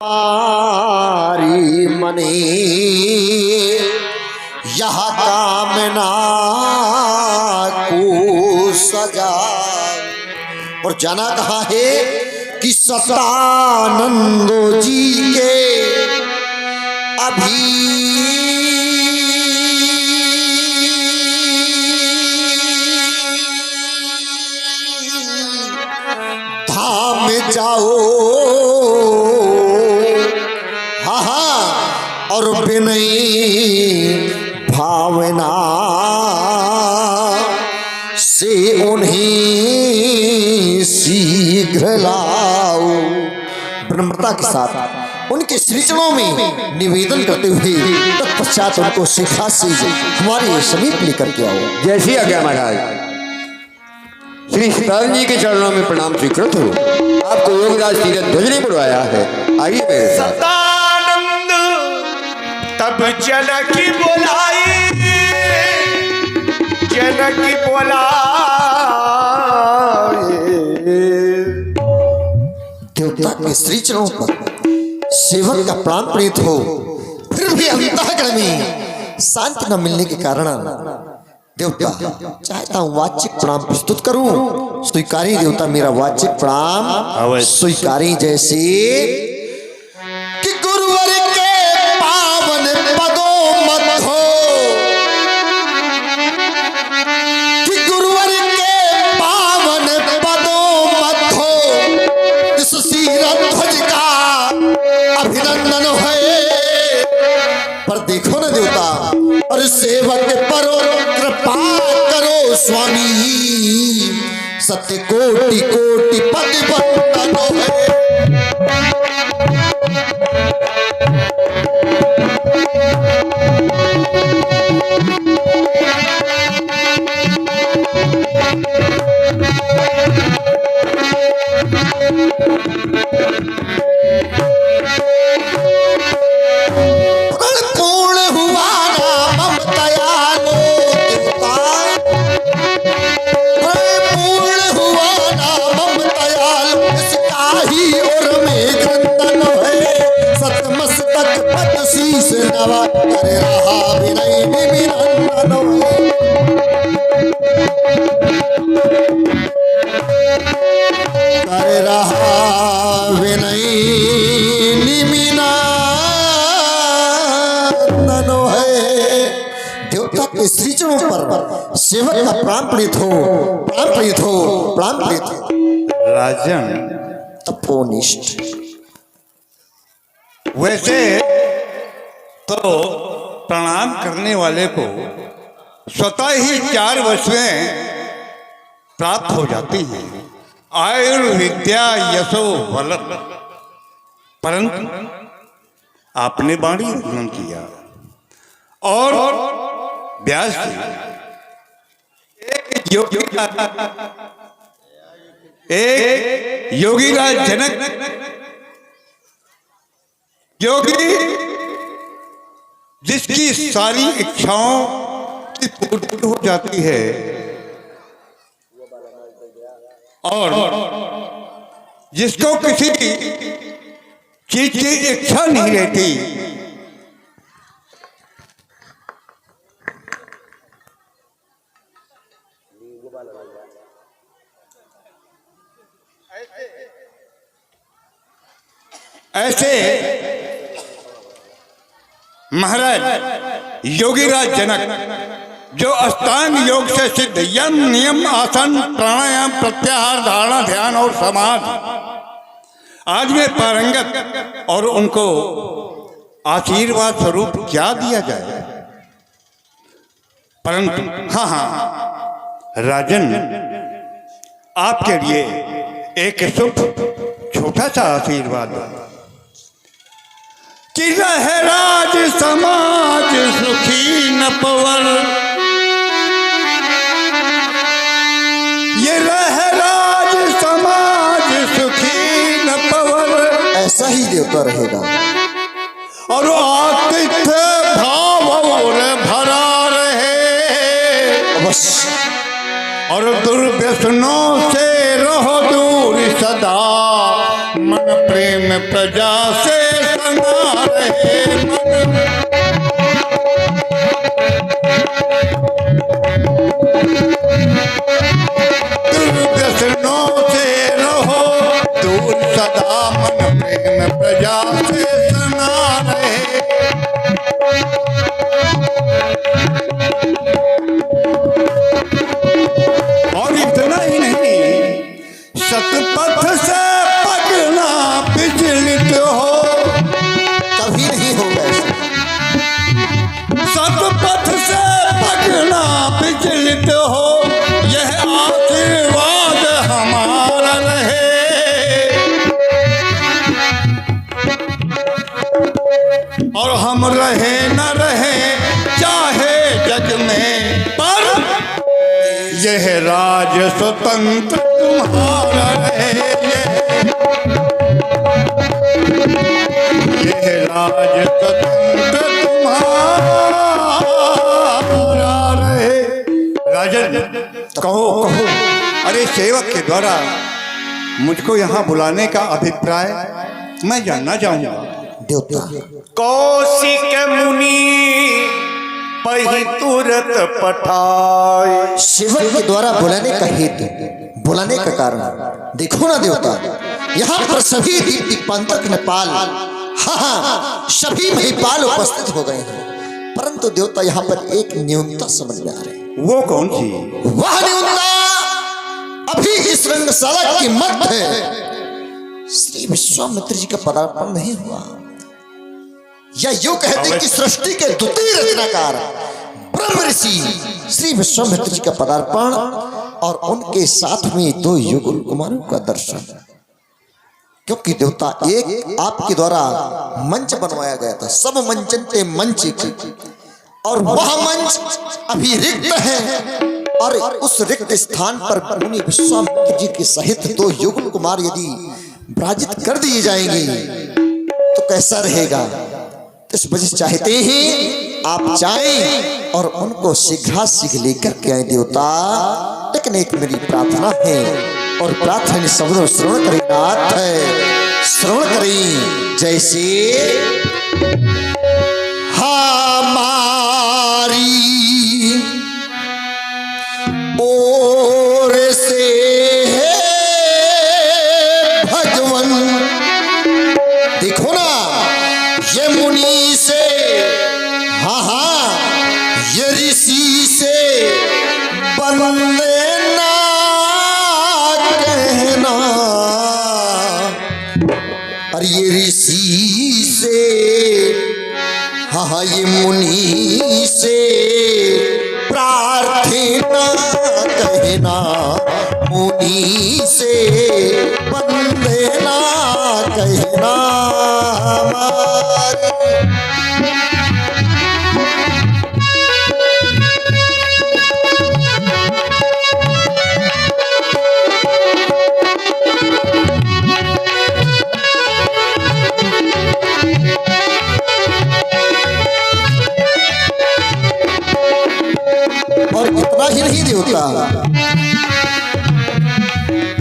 हमारी मने यह कामना को सजा। और जाना कहाँ है कि सतानंद जी के अभी धाम जाओ। और विनय भावना से उन्हें शीघ्र लाओ। विनम्रता के साथ उनके श्री चरणों में निवेदन करते हुए तत्पश्चात उनको शिखा से हमारे समीप लेकर के आओ। जैसी आज्ञा महाराज। श्री सीताराम जी के चरणों में प्रणाम स्वीकृत हो। आपको योगराज तीरथ ध्वज ने बुलवाया है, आइए मेरे साथ। तब जनकी बोलाई, जनकी बोलाई। देवता के श्री चरणों पर सेवक का प्राण प्रीत हो, फिर भी अंतःकरण में शांति न मिलने के कारण देवता चाहता हूँ वाचिक प्रणाम प्रस्तुत करूं। स्वीकारी देवता मेरा वाचिक प्रणाम स्वीकारी। जैसे कि गुरुवर के पावन पदों मत हो, कि गुरुवर के पावन पदों मत हो, इस शीरध्वज का अभिनंदन है। पर देखो ना देवता, और सेवक पर कृपा करो स्वामी, सत्य कोटि कोटि पद वंदन है। करे रहा विनय निमिनंदन, करे रहा विनय निमिनंदन है। देवता के श्री चरणों पर सेवक का प्राण प्रीत हो, प्राण प्रीत हो, प्राण प्रीत हो। राजन तपोनिष्ठ वैसे तो प्रणाम करने वाले को स्वतः ही 4 वस्तुएं प्राप्त हो जाती हैं, आयुर्विद्या यशो बल। परंतु आपने वाणी वर्णन किया और व्यास एक योगीराज जनक योगी जिसकी सारी इच्छाओं की पूर्ति हो जाती है और जिसको किसी चीज की इच्छा नहीं रहती, ऐसे महाराज योगीराज जनक जो अष्टांग योग से सिद्ध यम नियम आसन प्राणायाम प्रत्याहार धारणा ध्यान और समाधि आज में पारंगत, और उनको आशीर्वाद स्वरूप क्या दिया जाए। परंतु हाँ राजन, आपके लिए एक शुभ छोटा सा आशीर्वाद कि रहे राज समाज सुखी न पवर, ये रहे राज समाज सुखी न पवर। ऐसा ही देवता रहेगा और आतिथ्य भाव भरा रहे अवश्य, और दुर्व्यसनों से रहो दूर सदा। मन प्रेम प्रजा से सना रहे मन दुर्व्यसनों से रहो दूर सदा मन प्रेम प्रजा से सना रहे। और इतना ही नहीं, सतपथ से पगना विचलित हो, कभी नहीं होगा ऐसा। सतपथ से पगना विचलित हो, यह आशीर्वाद हमारा रहे। और हम रहे न रहे चाहे जग में, पर यह राज स्वतंत्र तुम्हारा रहे। यह राज स्वतंत्र तुम्हारा रहे। राजन, कहो कहो। अरे सेवक के द्वारा मुझको यहाँ बुलाने का अभिप्राय मैं जानना चाहूंगा। देवता कौशिक मुनि पही तुरत पठाए। सेवक के द्वारा बुलाने का हेतु, बुलाने का कारण देखो ना देवता, यहाँ पर सभी दीपांतक नेपाल, हाँ सभी महिपाल उपस्थित हो गए हैं, परंतु देवता यहाँ पर एक न्यूनता समझ में आ रही है। वो कौन सी? वह न्यूनता अभी इस रंगशाला की मध्य श्री विश्वामित्र जी का पदार्पण नहीं हुआ, या यूं कहते कि सृष्टि के द्वितीय रचनाकार ब्रह्म ऋषि श्री विश्वामित्र जी का पदार्पण और उनके साथ में दो युगल कुमारों का दर्शन। क्योंकि देवता एक आपके द्वारा मंच बनवाया गया था, सब मंचनते मंच की, और वह मंच अभी रिक्त है, और उस रिक्त स्थान पर मुनि विश्वामित्र जी के सहित दो युगल कुमार यदि विराजित कर दिए जाएंगे तो कैसा रहेगा। इस वजह से चाहते हैं आप जाएं और उनको शीघ्राशीघ्र लेकर के आए देवता। लेकिन एक मेरी प्रार्थना है, और प्रार्थना शब्दों श्रवण करें नाथ, श्रवण करें जैसे हमारी ओर से भगवन। देखो ना ये मुनि से, हाँ हाँ ये ऋषि से बंदे ना कहना, और ये ऋषि से, हाँ हाँ ये मुनि से प्रार्थना कहना, मुनि से बंदे ना कहना हमारी। और इतना ही नहीं देवता,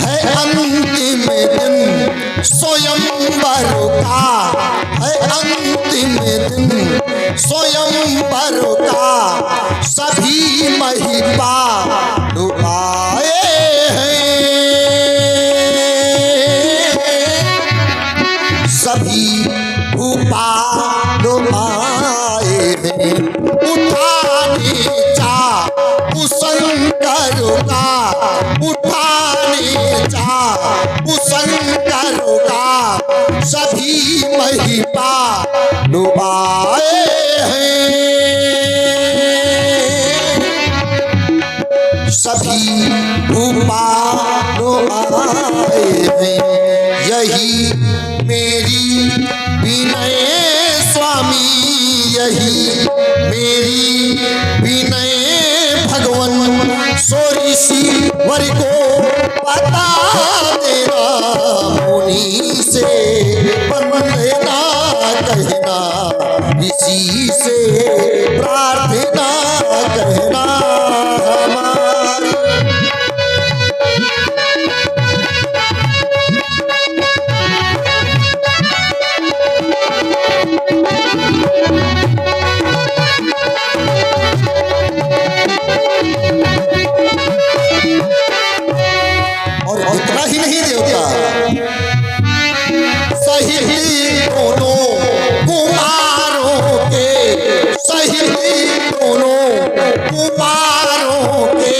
है अंतिम दिन स्वयंवर का, है अंतिम दिन स्वयंवर का, सभी महिपा डुबाए हैं, सभी भूपा डुबाए हैं। उठाने जा शंकर का, उठाने जा शंकर का, सभी महिपा डुबाए हैं, सभी भूपा डुबाए हैं। यही मेरी विनय स्वामी, यही मेरी विनय भगवन, सो ऋषि वर को बता देना, मुनि से बंदना कहना, ऋषि से प्रार्थना कहना हमारी। दोनों कुमारों के, सही दोनों कुमारों के,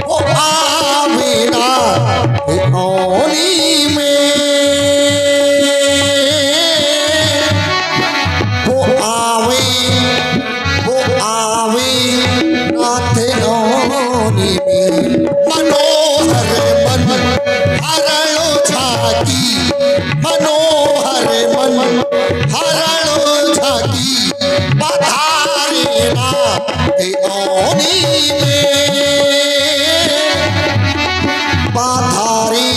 वो आवेला ओनी में, वो आवे नाथ ओनी में। मनोहर मन हरणो झाकी, मनोहर मन हरणो झाकी, पधारे नाथ ओनी में, पधारे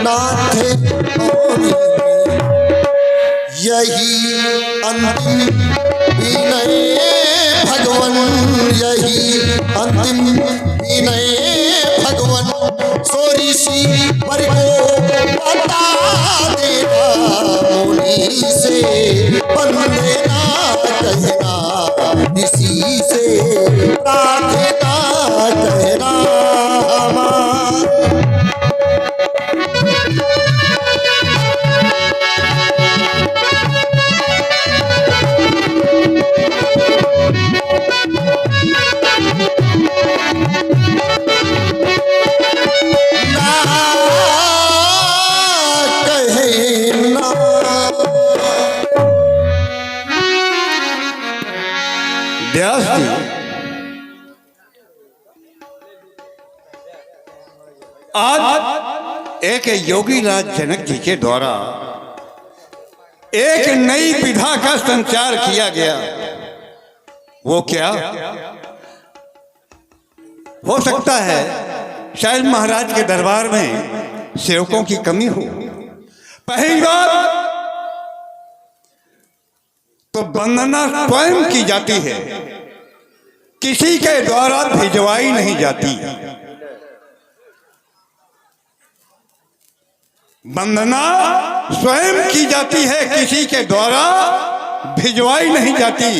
नाथ ओनी में। यही अंतिम विनय भगवन, यही अंतिम विनय भगवन, सो ऋषि पर को बता देना, मुनि से वंदना कहना, ऋषि से प्रार्थना कहना। व्यास जी आज एक योगी राज जनक जी के द्वारा एक नई विधा का संचार किया गया। वो क्या हो सकता है? शायद महाराज के दरबार में सेवकों की कमी हो। पहली बात तो वंदना स्वयं की जाती है, किसी के द्वारा भिजवाई नहीं जाती। वंदना स्वयं की जाती है, किसी के द्वारा भिजवाई नहीं जाती।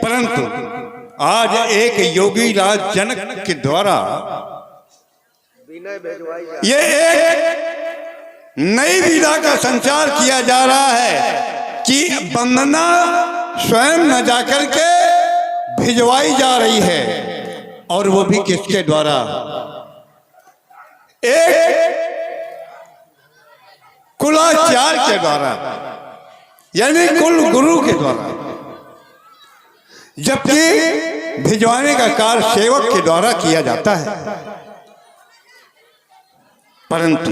परंतु आज एक योगी राज जनक के द्वारा ये एक नई विधा का संचार किया जा रहा है कि वंदना स्वयं न जाकर के भिजवाई जा रही है, और वो भी किसके द्वारा? एक कुलाचार्य के द्वारा, यानी कुल गुरु के द्वारा। जबकि भिजवाने का कार्य सेवक के द्वारा किया जाता है। परंतु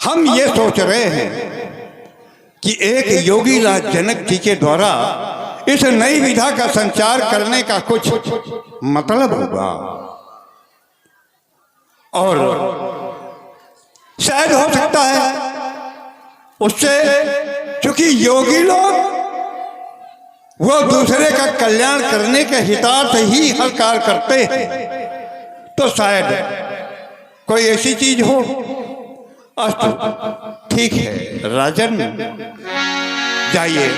हम ये सोच रहे हैं कि एक योगी राज जनक जी के द्वारा इस नई विधा का संचार करने का कुछ मतलब होगा, और शायद हो सकता है उससे, क्योंकि योगी लोग वो दूसरे का कल्याण करने के हितार्थ ही हर कार्य करते हैं, तो शायद कोई ऐसी चीज हो। अस्तु, ठीक है राजन, जाइए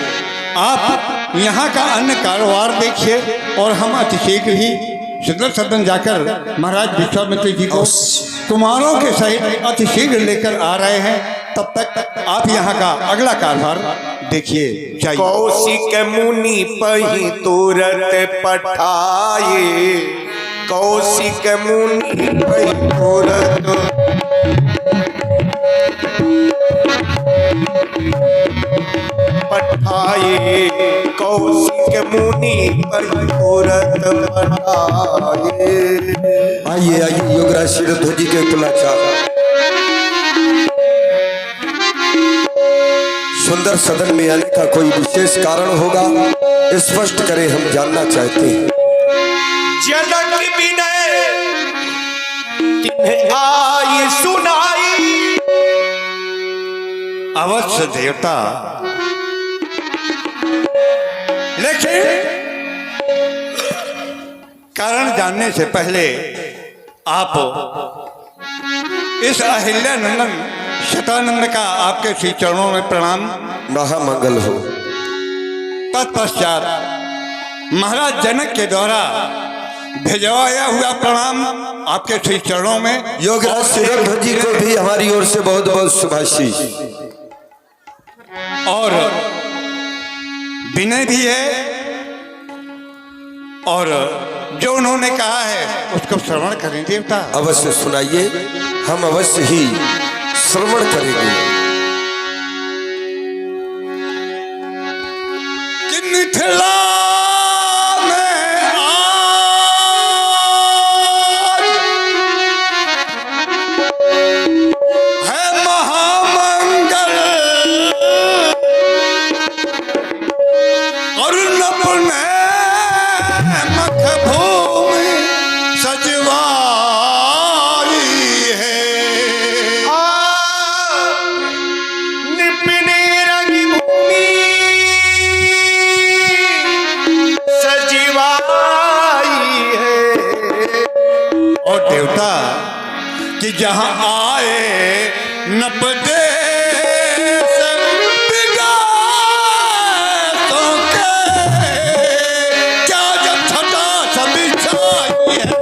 आप यहाँ का अन्य कारोबार देखिए, और हम अतिशीघ्र ही सिद्धर सदन जाकर महाराज विश्वामित्र जी को कुमारों के सहित अतिशीघ्र लेकर आ रहे हैं। तब तक आप यहाँ का अगला कारोबार देखिए। जाइए। कौशिक मुनि पही तुरत पठाए, कौशिक मुनि पही तुरत पठाए, कौशिक मुनि पही तुरत पठाए। आइए आइए योगराज शिरोध्वज जी के कुलाचार सुंदर सदन में आने का कोई विशेष कारण होगा? स्पष्ट करें, हम जानना चाहते हैं। जनक विनय तिन्ह आई सुनाई, अवश्य देवता, लेकिन कारण जानने से पहले आप इस अहिल्यानंदन शतानंद का आपके श्री चरणों में प्रणाम। महामंगल हो। तत्पश्चात महाराज जनक के द्वारा भिजवाया हुआ प्रणाम आपके श्री चरणों में। योगराज श्रीरंग जी को भी हमारी ओर से बहुत बहुत शुभाशीष। और विनय भी है, और जो उन्होंने कहा है उसको श्रवण करें देवता। अवश्य सुनाइए, हम अवश्य ही श्रवण करेंगे। कि मिथिला कि जहां आए नपदे क्या जब छटा सभी छाई है।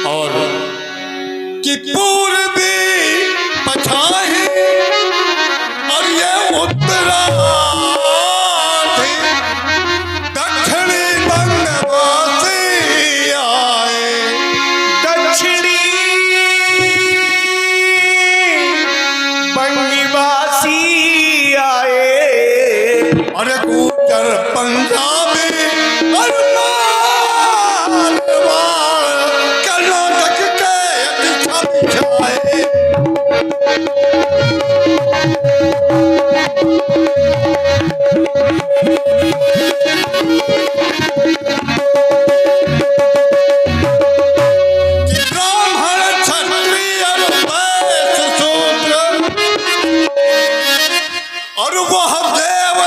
और कि पूर्वी पछाई और ये उत्तरा पंजाबी कर्नाटक के छाए। ब्राह्मण क्षत्रिय वैश्य शूद्र और वह देव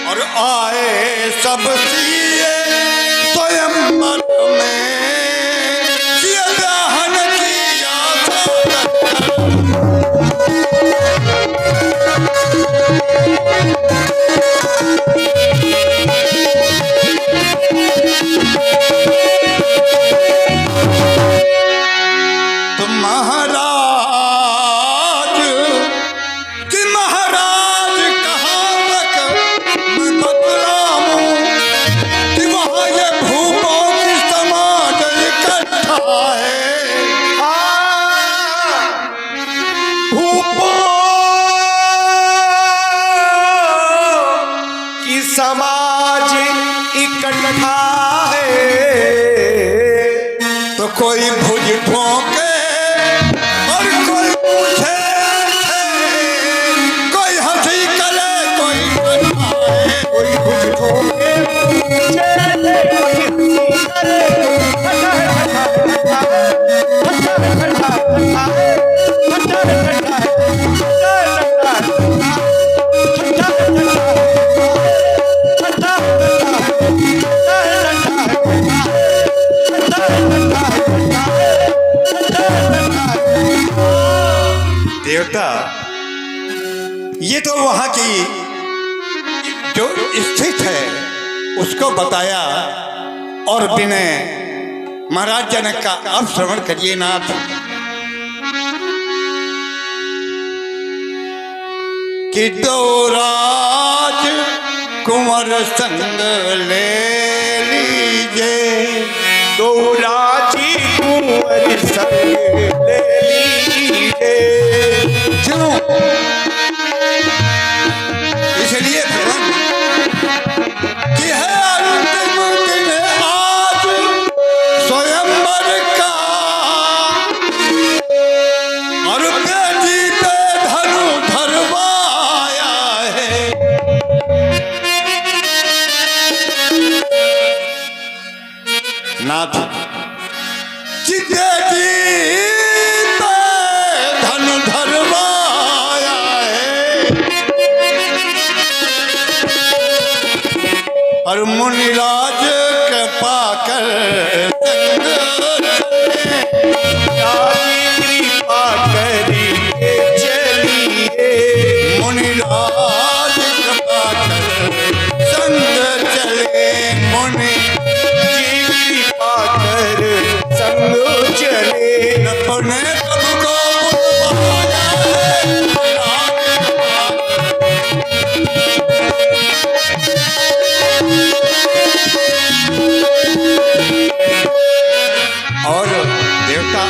और आए सब सिए स्वयंवर में दहन किया तो महाराज समाज इकट्ठा है तो कोई भुज ठोके और कोई पूछे, कोई हंसी करे कोई बनाए। कोई भुज ठोके पूछे, कोई हंसी करे, देवता ये तो वहां की जो स्थित है उसको बताया। और विनय महाराज जनक का अब श्रवण करिए नाथ। कि दो राज कुंवर संग ले लीजिए, दो राजी कुंवर संग ले लीजिए। क्यों? इसलिए कि है अंतिम दिन आज स्वयंवर का, और बेटी पे धनु धरवाया है। नाथ कि बेटी धनु धरवाया है, और मुनिराज कृपा कर